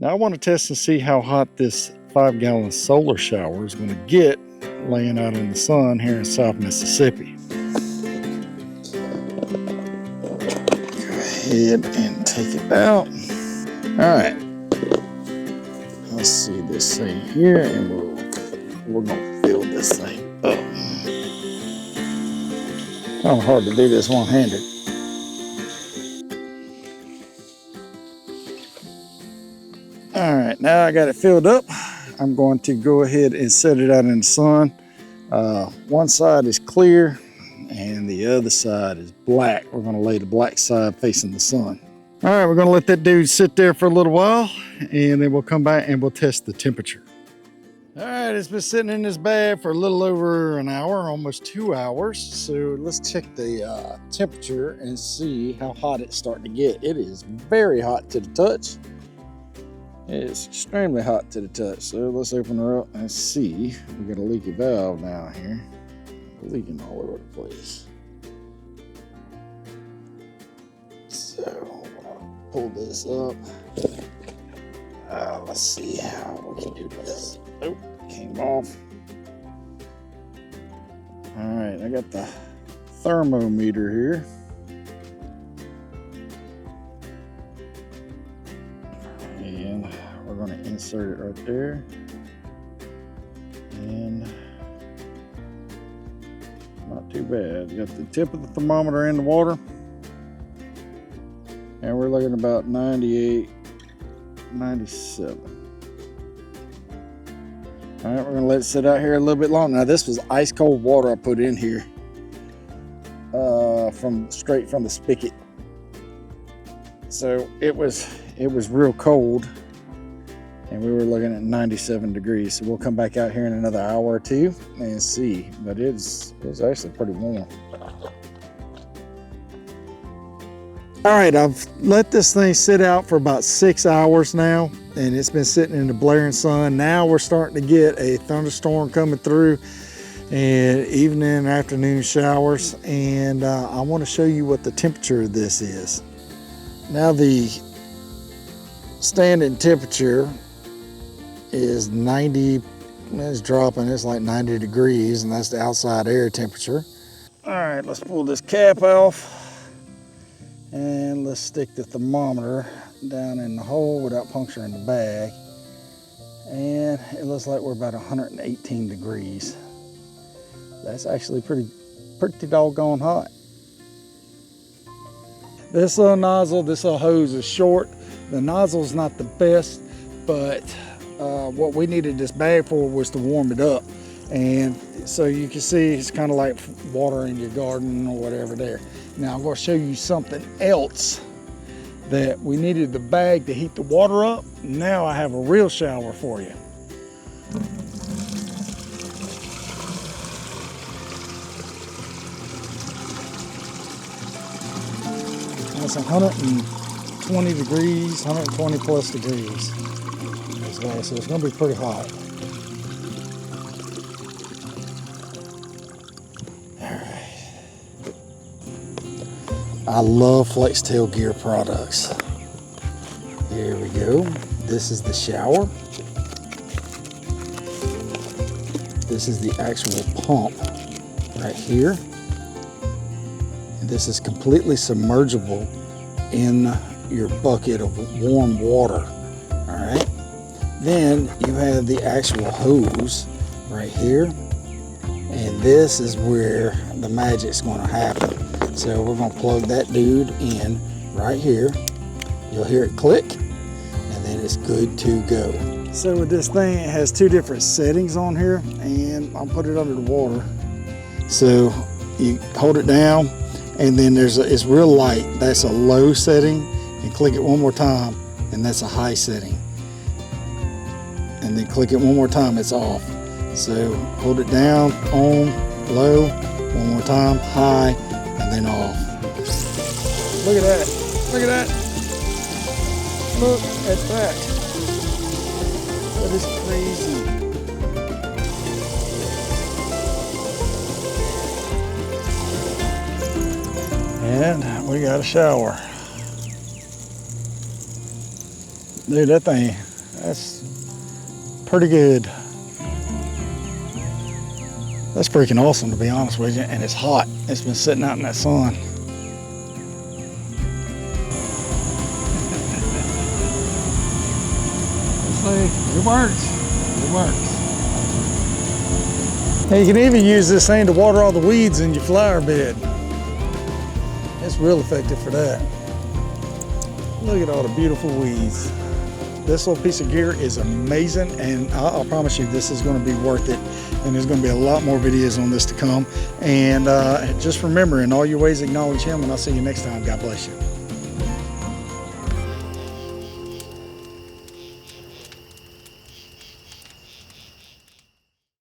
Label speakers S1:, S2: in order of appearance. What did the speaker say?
S1: Now I want to test and see how hot this 5-gallon solar shower is going to get laying out in the sun here in South Mississippi. Go ahead and take it out. All right. Let's see this thing here, and we're gonna fill this thing up. Kind of hard to do this one-handed. All right, now I got it filled up. I'm going to go ahead and set it out in the sun. One side is clear and the other side is black. We're gonna lay the black side facing the sun. All right, we're gonna let that dude sit there for a little while and then we'll come back and we'll test the temperature. All right, it's been sitting in this bag for a little over an hour, almost 2 hours. So let's check the temperature and see how hot it's starting to get. It is very hot to the touch. It's extremely hot to the touch. So let's open her up and see. We got a leaky valve down here. Leaking all over the place. So pull this up. Let's see how we can do this. Nope, came off. All right, I got the thermometer here. And we're going to insert it right there. And not too bad. Got the tip of the thermometer in the water. And we're looking about 98, 97. All right, we're gonna let it sit out here a little bit longer. Now this was ice cold water I put in here straight from the spigot. So it was real cold and we were looking at 97 degrees. So we'll come back out here in another hour or two and see, but it's actually pretty warm. All right, I've let this thing sit out for about 6 hours now, and it's been sitting in the blaring sun. Now we're starting to get a thunderstorm coming through, and evening and afternoon showers. And I want to show you what the temperature of this is. Now the standing temperature is 90. It's dropping. It's like 90 degrees, and that's the outside air temperature. All right, let's pull this cap off. And let's stick the thermometer down in the hole without puncturing the bag. And it looks like we're about 118 degrees. That's actually pretty doggone hot. This nozzle, this hose is short. The nozzle's not the best, but what we needed this bag for was to warm it up. And so you can see it's kind of like watering your garden or whatever there. Now I'm going to show you something else that we needed the bag to heat the water up. Now I have a real shower for you. That's 120 degrees, 120 plus degrees. So it's going to be pretty hot. I love FlexTail gear products. Here we go. This is the shower. This is the actual pump right here. And this is completely submergible in your bucket of warm water. All right. Then you have the actual hose right here. And this is where the magic's going to happen. So we're going to plug that dude in right here. You'll hear it click, and then it's good to go. So with this thing, it has two different settings on here, and I'll put it under the water. So you hold it down, and then it's real light. That's a low setting, and click it one more time, and that's a high setting. And then click it one more time, it's off. So hold it down, on, low, one more time, high, and then off. Look at that. Look at that. Look at that. That is crazy. And we got a shower. Dude, that thing That's pretty good. That's freaking awesome, to be honest with you. And it's hot. It's been sitting out in that sun. It works. It works. Now you can even use this thing to water all the weeds in your flower bed. It's real effective for that. Look at all the beautiful weeds. This little piece of gear is amazing, and I'll promise you this is going to be worth it. And there's going to be a lot more videos on this to come. And just remember, in all your ways, acknowledge Him, and I'll see you next time. God bless you.